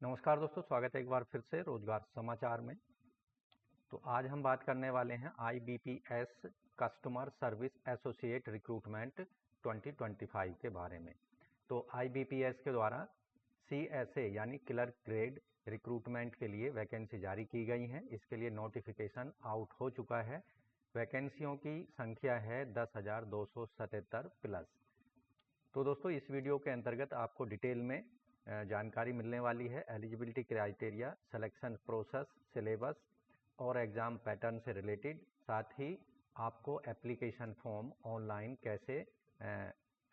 नमस्कार दोस्तों, स्वागत है एक बार फिर से रोजगार समाचार में। तो आज हम बात करने वाले हैं IBPS customer service associate recruitment 2025 के बारे में। तो IBPS के द्वारा CSA यानी क्लर्क ग्रेड रिक्रूटमेंट के लिए वैकेंसी जारी की गई हैं। इसके लिए नोटिफिकेशन आउट हो चुका है। वैकेंसियों की संख्या है 10,277 प्लस। तो दोस्तों इस वीडियो के अंतर्गत आपको डिटेल में जानकारी मिलने वाली है। Eligibility criteria, selection process, syllabus और एग्ज़ाम पैटर्न से रिलेटेड। साथ ही आपको एप्लीकेशन फॉर्म ऑनलाइन कैसे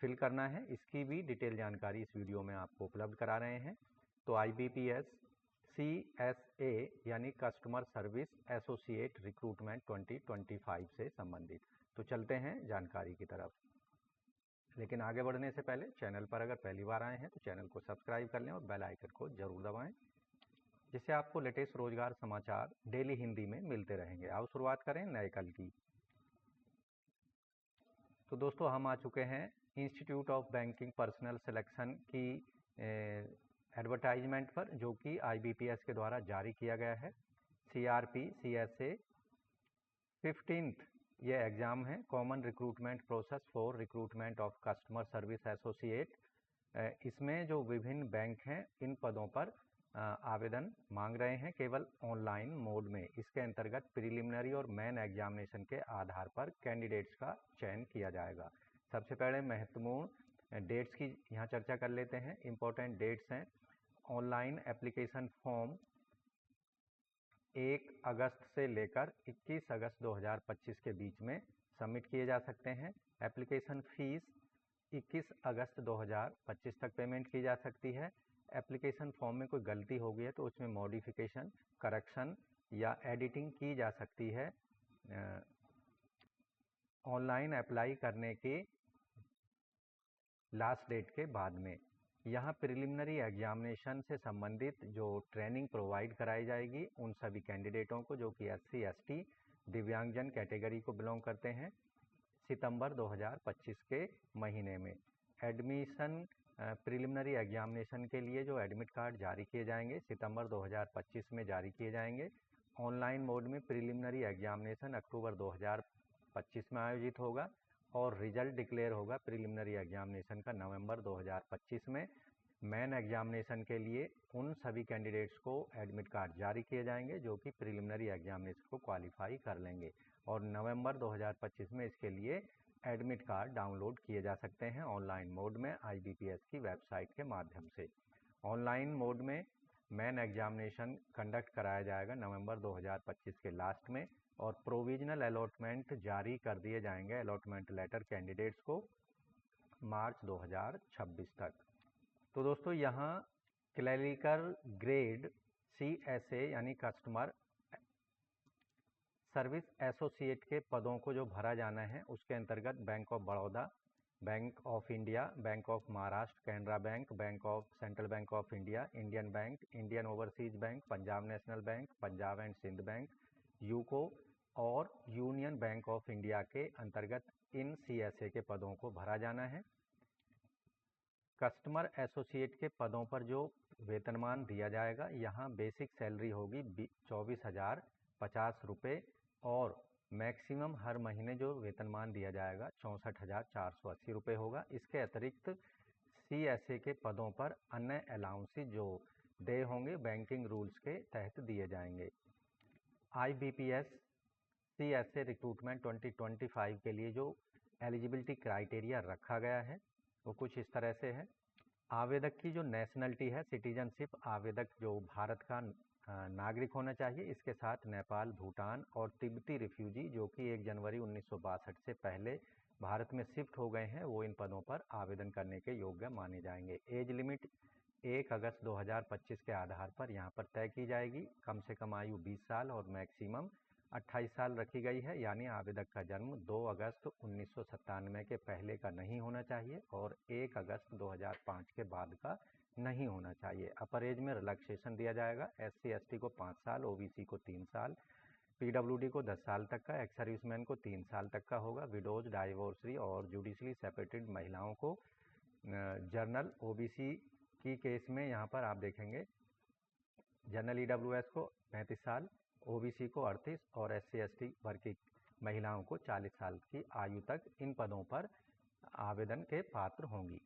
फिल करना है, इसकी भी डिटेल जानकारी इस वीडियो में आपको उपलब्ध करा रहे हैं। तो IBPS CSA यानी कस्टमर सर्विस एसोसिएट रिक्रूटमेंट 2025 से संबंधित। तो चलते हैं जानकारी की तरफ। लेकिन आगे बढ़ने से पहले चैनल पर अगर पहली बार आए हैं तो चैनल को सब्सक्राइब कर लें और बेल आइकन को जरूर दबाएं, जिससे आपको लेटेस्ट रोजगार समाचार डेली हिंदी में मिलते रहेंगे। आओ शुरुआत करें नए कल की। तो दोस्तों हम आ चुके हैं institute of banking personal selection की एडवर्टाइजमेंट पर, जो कि IBPS के द्वारा जारी किया गया है। CRP CSA 15th ये एग्ज़ाम है। Common recruitment process for recruitment of customer service associate. इसमें जो विभिन्न बैंक हैं इन पदों पर आवेदन मांग रहे हैं केवल ऑनलाइन मोड में। इसके अंतर्गत प्रिलिमिनरी और मेन एग्जामिनेशन के आधार पर कैंडिडेट्स का चयन किया जाएगा। सबसे पहले महत्वपूर्ण डेट्स की यहाँ चर्चा कर लेते हैं। इम्पोर्टेंट डेट्स हैं। ऑनलाइन एप्लीकेशन फॉर्म 1 अगस्त से लेकर 21 अगस्त 2025 के बीच में सबमिट किए जा सकते हैं। एप्लीकेशन फ़ीस 21 अगस्त 2025 तक पेमेंट की जा सकती है। एप्लीकेशन फॉर्म में कोई गलती हो गई है तो उसमें मॉडिफिकेशन, करेक्शन या एडिटिंग की जा सकती है ऑनलाइन अप्लाई करने की लास्ट डेट के बाद में। यहाँ प्रिलिमिनरी एग्जामिनेशन से संबंधित जो ट्रेनिंग प्रोवाइड कराई जाएगी उन सभी कैंडिडेटों को जो कि SC ST दिव्यांगजन कैटेगरी को बिलोंग करते हैं, सितंबर 2025 के महीने में। एडमिशन प्रिलिमिनरी एग्जामिनेशन के लिए जो एडमिट कार्ड जारी किए जाएंगे सितंबर 2025 में जारी किए जाएंगे। ऑनलाइन मोड में प्रिलिमिनरी एग्जामिनेशन अक्टूबर 2025 में आयोजित होगा और रिजल्ट डिक्लेयर होगा प्रिलिमिनरी एग्जामिनेशन का नवंबर 2025 में। मेन एग्जामिनेशन के लिए उन सभी कैंडिडेट्स को एडमिट कार्ड जारी किए जाएंगे जो कि प्रिलिमिनरी एग्जामिनेशन को क्वालिफाई कर लेंगे और नवंबर 2025 में इसके लिए एडमिट कार्ड डाउनलोड किए जा सकते हैं ऑनलाइन मोड में IBPS की वेबसाइट के माध्यम से। ऑनलाइन मोड में मेन एग्जामिनेशन कंडक्ट कराया जाएगा नवंबर 2025 के लास्ट में और प्रोविजनल अलॉटमेंट जारी कर दिए जाएंगे अलॉटमेंट लेटर कैंडिडेट्स को मार्च 2026 तक। तो दोस्तों यहाँ क्लरिकल ग्रेड CSA यानी कस्टमर सर्विस एसोसिएट के पदों को जो भरा जाना है उसके अंतर्गत bank of Baroda, bank of India, bank of Maharashtra, Canara bank, bank of central bank of India, Indian bank, Indian overseas bank, Punjab national bank, Punjab and Sindh bank, UCO और यूनियन बैंक ऑफ इंडिया के अंतर्गत इन CSA के पदों को भरा जाना है। कस्टमर एसोसिएट के पदों पर जो वेतनमान दिया जाएगा, यहाँ बेसिक सैलरी होगी 24,050 रुपये और मैक्सिमम हर महीने जो वेतनमान दिया जाएगा 64,480 रुपये होगा। इसके अतिरिक्त CSA के पदों पर अन्य अलाउंसेस जो दे होंगे बैंकिंग रूल्स के तहत दिए जाएंगे। IBPS CSA रिक्रूटमेंट 2025 के लिए जो एलिजिबिलिटी क्राइटेरिया रखा गया है वो कुछ इस तरह से है। आवेदक की जो नेशनलिटी है, सिटीजनशिप, आवेदक जो भारत का नागरिक होना चाहिए। इसके साथ नेपाल, भूटान और तिब्बती रिफ्यूजी जो कि 1 जनवरी 1962 से पहले भारत में शिफ्ट हो गए हैं वो इन पदों पर आवेदन करने के योग्य माने जाएंगे। एज लिमिट 1 अगस्त 2025 के आधार पर यहाँ पर तय की जाएगी। कम से कम आयु 20 साल और मैक्सिमम 28 साल रखी गई है, यानी आवेदक का जन्म 2 अगस्त 1997 के पहले का नहीं होना चाहिए और 1 अगस्त 2005 के बाद का नहीं होना चाहिए। अपर एज में रिलैक्सेशन दिया जाएगा। SC ST को 5 साल, OBC को 3 साल, PWD को 10 साल तक का, एक्स सर्विसमैन को 3 साल तक का होगा। विडोज, डाइवोर्सरी और जुडिशली सेपरेटेड महिलाओं को जर्नल OBC की केस में यहाँ पर आप देखेंगे जनरल EWS को 35 साल, OBC को 38 और SC/ST वर्ग की महिलाओं को 40 साल की आयु तक इन पदों पर आवेदन के पात्र होंगी।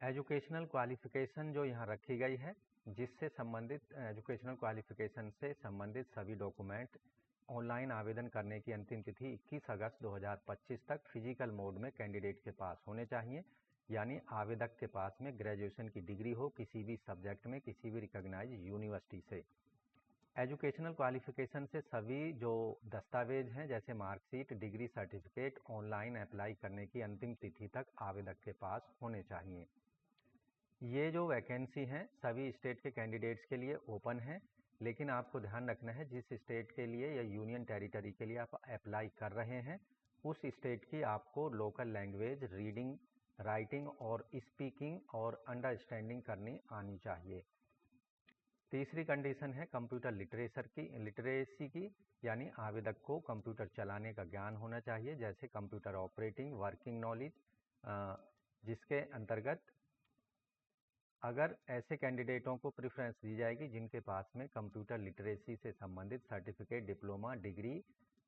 एजुकेशनल क्वालिफिकेशन जो यहाँ रखी गई है, जिससे संबंधित एजुकेशनल क्वालिफिकेशन से संबंधित सभी डॉक्यूमेंट ऑनलाइन आवेदन करने की अंतिम तिथि 21 अगस्त 2025 तक फिजिकल मोड में कैंडिडेट के पास होने चाहिए। यानी आवेदक के पास में ग्रेजुएशन की डिग्री हो किसी भी सब्जेक्ट में किसी भी रिकॉग्नाइज यूनिवर्सिटी से। एजुकेशनल क्वालिफिकेशन से सभी जो दस्तावेज हैं जैसे marksheet, degree certificate online apply करने की अंतिम तिथि तक आवेदक के पास होने चाहिए। ये जो वैकेंसी हैं सभी स्टेट के कैंडिडेट्स के लिए ओपन है, लेकिन आपको ध्यान रखना है जिस स्टेट के लिए या यूनियन टेरिटरी के लिए आप अप्लाई कर रहे हैं उस स्टेट की आपको लोकल लैंग्वेज रीडिंग, राइटिंग और स्पीकिंग और अंडरस्टैंडिंग करनी आनी चाहिए। तीसरी कंडीशन है कंप्यूटर लिटरेसी की, यानी आवेदक को कंप्यूटर चलाने का ज्ञान होना चाहिए, जैसे कंप्यूटर ऑपरेटिंग वर्किंग नॉलेज, जिसके अंतर्गत अगर ऐसे कैंडिडेटों को प्रेफरेंस दी जाएगी जिनके पास में कंप्यूटर लिटरेसी से संबंधित सर्टिफिकेट, डिप्लोमा, डिग्री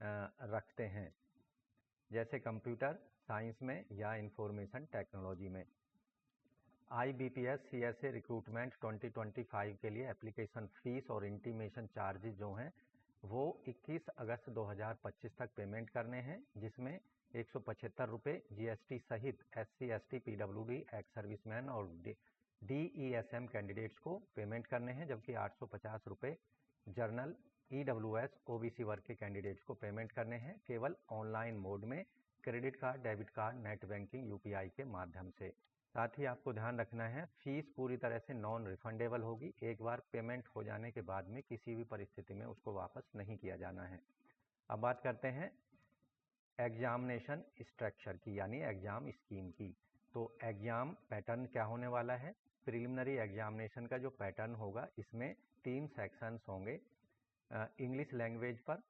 रखते हैं, जैसे कंप्यूटर साइंस में या इंफॉर्मेशन टेक्नोलॉजी में। IBPS CSA रिक्रूटमेंट 2025 के लिए एप्लीकेशन फीस और इंटीमेशन चार्जेज जो हैं वो 21 अगस्त 2025 तक पेमेंट करने हैं, जिसमें 175 रुपये GST सहित SC/ST PWD एक्स सर्विसमैन और DESM कैंडिडेट्स को पेमेंट करने हैं, जबकि 850 रुपये जर्नल EWS OBC वर्ग के कैंडिडेट्स को पेमेंट करने हैं, केवल ऑनलाइन मोड में credit card, debit card, net banking, UPI के माध्यम से। साथ ही आपको ध्यान रखना है फीस पूरी तरह से नॉन रिफंडेबल होगी, एक बार पेमेंट हो जाने के बाद में किसी भी परिस्थिति में उसको वापस नहीं किया जाना है। अब बात करते हैं एग्जामिनेशन स्ट्रक्चर की, यानी एग्जाम स्कीम की। तो एग्जाम पैटर्न क्या होने वाला है? प्रिलिमिनरी एग्जामिनेशन का जो पैटर्न होगा इसमें 3 सेक्शंस होंगे। इंग्लिश लैंग्वेज पर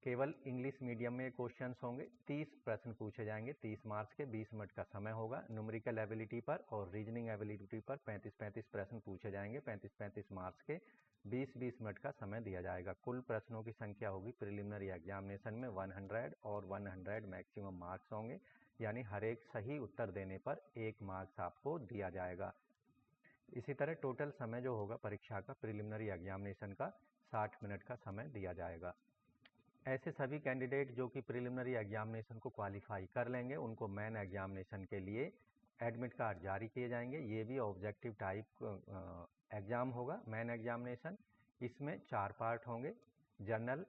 केवल इंग्लिश मीडियम में क्वेश्चंस होंगे, 30 प्रश्न पूछे जाएंगे, 30 मार्क्स के, 20 मिनट का समय होगा। न्यूमेरिकल एबिलिटी पर और रीजनिंग एबिलिटी पर 35-35 प्रश्न पूछे जाएंगे, 35-35 मार्क्स के, 20-20 मिनट का समय दिया जाएगा। कुल प्रश्नों की संख्या होगी प्रिलिमिनरी एग्जामिनेशन में 100 और 100 मैक्सिमम मार्क्स होंगे, यानी हर एक सही उत्तर देने पर 1 मार्क्स आपको दिया जाएगा। इसी तरह टोटल समय जो होगा परीक्षा का प्रिलिमिनरी एग्जामिनेशन का 60 मिनट का समय दिया जाएगा। ऐसे सभी कैंडिडेट जो कि प्रिलिमिनरी एग्जामिनेशन को क्वालिफाई कर लेंगे उनको मेन एग्जामिनेशन के लिए एडमिट कार्ड जारी किए जाएंगे। ये भी ऑब्जेक्टिव टाइप एग्ज़ाम होगा मेन एग्जामिनेशन। इसमें 4 पार्ट होंगे। जनरल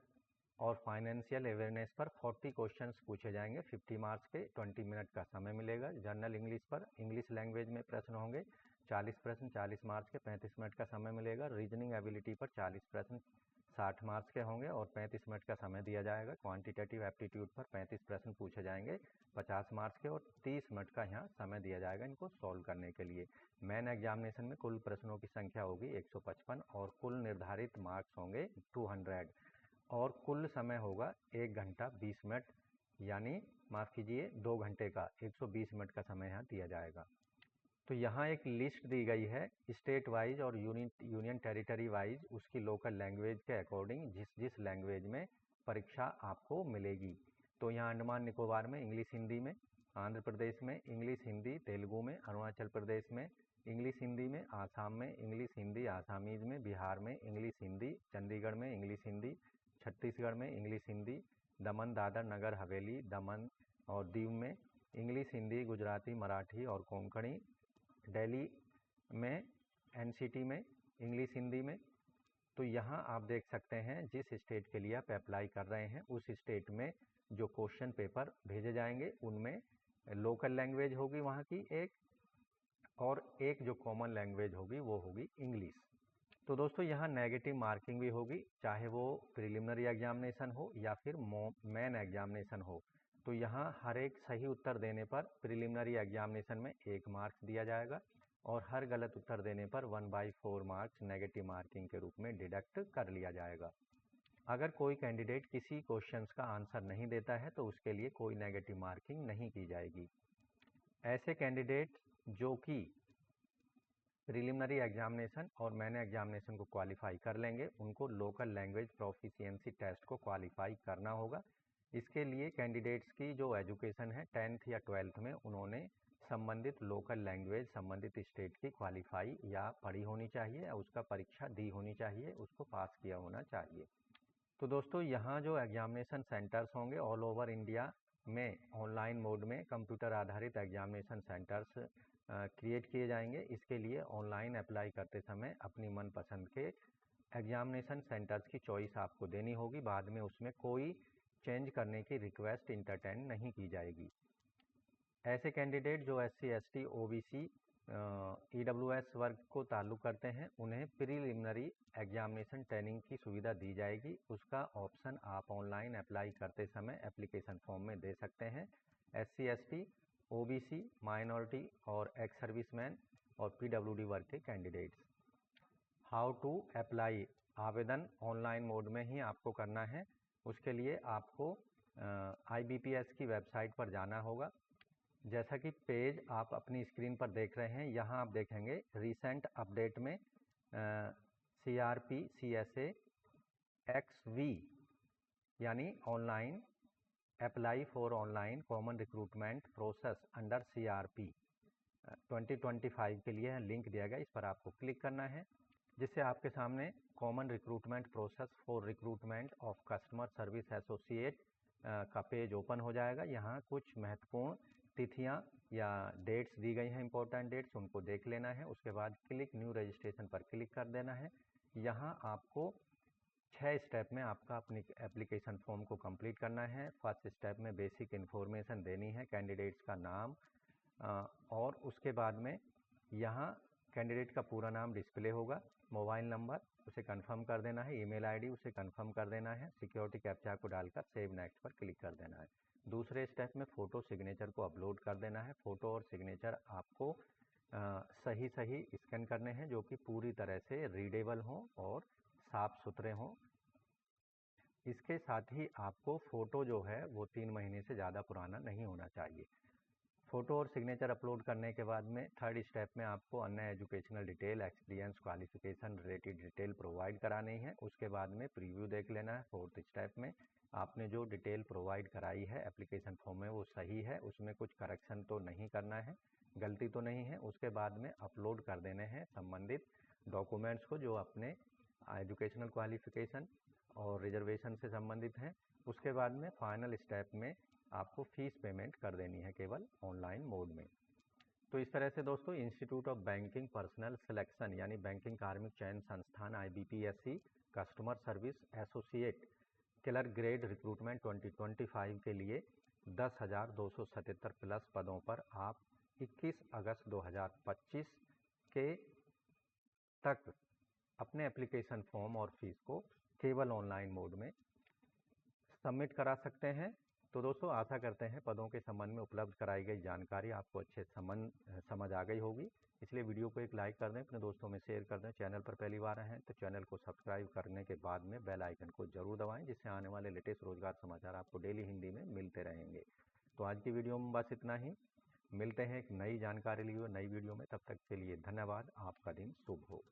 और फाइनेंशियल अवेयरनेस पर 40 क्वेश्चंस पूछे जाएंगे, 50 मार्क्स के, 20 मिनट का समय मिलेगा। जनरल इंग्लिश पर इंग्लिश लैंग्वेज में प्रश्न होंगे, 40 प्रश्न, 40 मार्क्स के, 35 मिनट का समय मिलेगा। रीजनिंग एबिलिटी पर 40 प्रश्न 60 मार्क्स के होंगे और 35 मिनट का समय दिया जाएगा। क्वांटिटेटिव एप्टीट्यूड पर 35 प्रश्न पूछे जाएंगे, 50 मार्क्स के, और 30 मिनट का यहाँ समय दिया जाएगा इनको सॉल्व करने के लिए। मेन एग्जामिनेशन में कुल प्रश्नों की संख्या होगी 155 और कुल निर्धारित मार्क्स होंगे 200 और कुल समय होगा 1 घंटा 20 मिनट, यानी माफ़ कीजिए 2 घंटे का 120 मिनट का समय यहाँ दिया जाएगा। तो यहाँ एक लिस्ट दी गई है स्टेट वाइज और यूनियन टेरिटरी वाइज उसकी लोकल लैंग्वेज के अकॉर्डिंग जिस लैंग्वेज में परीक्षा आपको मिलेगी। तो यहाँ अंडमान निकोबार में इंग्लिश हिंदी में, आंध्र प्रदेश में इंग्लिश हिंदी तेलुगु में, अरुणाचल प्रदेश में इंग्लिश हिंदी में, आसाम में इंग्लिश हिंदी आसामीज में, बिहार में इंग्लिश हिंदी, चंडीगढ़ में इंग्लिश हिंदी, छत्तीसगढ़ में इंग्लिश हिंदी, दमन दादर नगर हवेली, दमन और दीव में इंग्लिश हिंदी, गुजराती, मराठी और कोंकणी, दिल्ली में NCT में इंग्लिश हिंदी में। तो यहाँ आप देख सकते हैं जिस स्टेट के लिए आप अप्लाई कर रहे हैं उस स्टेट में जो क्वेश्चन पेपर भेजे जाएंगे उनमें लोकल लैंग्वेज होगी वहाँ की एक, और एक जो कॉमन लैंग्वेज होगी वो होगी इंग्लिश। तो दोस्तों यहाँ नेगेटिव मार्किंग भी होगी, चाहे वो प्रिलिमिनरी एग्जामिनेशन हो या फिर मेन एग्जामिनेशन हो। तो यहाँ हर एक सही उत्तर देने पर प्रिलिमिनरी एग्जामिनेशन में 1 मार्क्स दिया जाएगा और हर गलत उत्तर देने पर 1/4 मार्क्स नेगेटिव मार्किंग के रूप में डिडक्ट कर लिया जाएगा। अगर कोई कैंडिडेट किसी क्वेश्चंस का आंसर नहीं देता है तो उसके लिए कोई नेगेटिव मार्किंग नहीं की जाएगी। ऐसे कैंडिडेट जो कि प्रिलिमिनरी एग्जामिनेशन और मैंने एग्जामिनेशन को क्वालिफाई कर लेंगे, उनको लोकल लैंग्वेज प्रोफिशिएंसी टेस्ट को क्वालिफाई करना होगा। इसके लिए कैंडिडेट्स की जो एजुकेशन है 10th या 12th में उन्होंने संबंधित लोकल लैंग्वेज संबंधित स्टेट की क्वालिफाई या पढ़ी होनी चाहिए या उसका परीक्षा दी होनी चाहिए, उसको पास किया होना चाहिए। तो दोस्तों यहाँ जो एग्जामिनेशन सेंटर्स होंगे ऑल ओवर इंडिया में ऑनलाइन मोड में कंप्यूटर आधारित एग्जामिनेशन सेंटर्स क्रिएट किए जाएंगे। इसके लिए ऑनलाइन अप्लाई करते समय अपनी मनपसंद के एग्जामिनेशन सेंटर्स की चॉइस आपको देनी होगी। बाद में उसमें कोई चेंज करने की रिक्वेस्ट इंटरटेन नहीं की जाएगी। ऐसे कैंडिडेट जो SC ST OBC EWS वर्ग को ताल्लुक़ करते हैं उन्हें प्रीलिमिनरी एग्जामिनेशन ट्रेनिंग की सुविधा दी जाएगी। उसका ऑप्शन आप ऑनलाइन अप्लाई करते समय एप्लीकेशन फॉर्म में दे सकते हैं। SC ST OBC माइनॉरिटी और एक्स सर्विसमैन और PWD वर्ग के कैंडिडेट्स। हाउ टू अप्लाई, आवेदन ऑनलाइन मोड में ही आपको करना है। उसके लिए आपको IBPS की वेबसाइट पर जाना होगा। जैसा कि पेज आप अपनी स्क्रीन पर देख रहे हैं, यहाँ आप देखेंगे रिसेंट अपडेट में CRP CSA XV यानी online apply for online common recruitment process under CRP 2025 के लिए लिंक दिया गया। इस पर आपको क्लिक करना है, जिससे आपके सामने common recruitment process for recruitment of customer service associate का पेज ओपन हो जाएगा। यहाँ कुछ महत्वपूर्ण तिथियाँ या डेट्स दी गई हैं, इंपॉर्टेंट डेट्स, उनको देख लेना है। उसके बाद क्लिक न्यू रजिस्ट्रेशन पर क्लिक कर देना है। यहाँ आपको 6 स्टेप में आपका अपनी एप्लीकेशन फॉर्म को कंप्लीट करना है। फर्स्ट स्टेप में बेसिक इन्फॉर्मेशन देनी है, कैंडिडेट्स का नाम और उसके बाद में यहाँ कैंडिडेट का पूरा नाम डिस्प्ले होगा, मोबाइल नंबर उसे कंफर्म कर देना है, ईमेल आईडी उसे कंफर्म कर देना है, सिक्योरिटी कैप्चा को डालकर सेव नेक्स्ट पर क्लिक कर देना है। दूसरे स्टेप में फ़ोटो सिग्नेचर को अपलोड कर देना है। फ़ोटो और सिग्नेचर आपको सही स्कैन करने हैं, जो कि पूरी तरह से रीडेबल हों और साफ़ सुथरे हों। इसके साथ ही आपको फ़ोटो जो है वो 3 महीने से ज़्यादा पुराना नहीं होना चाहिए। फ़ोटो और सिग्नेचर अपलोड करने के बाद में थर्ड स्टेप में आपको अन्य educational detail, experience, qualification related detail provide करानी है। उसके बाद में प्रीव्यू देख लेना है। फोर्थ स्टेप में आपने जो डिटेल प्रोवाइड कराई है एप्लीकेशन फॉर्म में वो सही है, उसमें कुछ करेक्शन तो नहीं करना है, गलती तो नहीं है। उसके बाद में अपलोड कर देने हैं संबंधित डॉक्यूमेंट्स को जो अपने एजुकेशनल क्वालिफिकेशन और रिजर्वेशन से संबंधित हैं। उसके बाद में फाइनल स्टेप में आपको फ़ीस पेमेंट कर देनी है केवल ऑनलाइन मोड में। तो इस तरह से दोस्तों institute of banking personal selection यानी बैंकिंग कार्मिक चयन संस्थान IBPSC customer service associate clerk grade recruitment 2025 के लिए 10,277 प्लस पदों पर आप 21 अगस्त 2025 के तक अपने एप्लीकेशन फॉर्म और फीस को केवल ऑनलाइन मोड में सबमिट करा सकते हैं। तो दोस्तों आशा करते हैं पदों के संबंध में उपलब्ध कराई गई जानकारी आपको अच्छे समझ आ गई होगी। इसलिए वीडियो को एक लाइक कर दें, अपने दोस्तों में शेयर कर दें। चैनल पर पहली बार आए हैं तो चैनल को सब्सक्राइब करने के बाद में बेल आइकन को जरूर दबाएं, जिससे आने वाले लेटेस्ट रोजगार समाचार आपको डेली हिंदी में मिलते रहेंगे। तो आज की वीडियो में बस इतना ही, मिलते हैं एक नई जानकारी लिए नई वीडियो में। तब तक के लिए धन्यवाद। आपका दिन शुभ हो।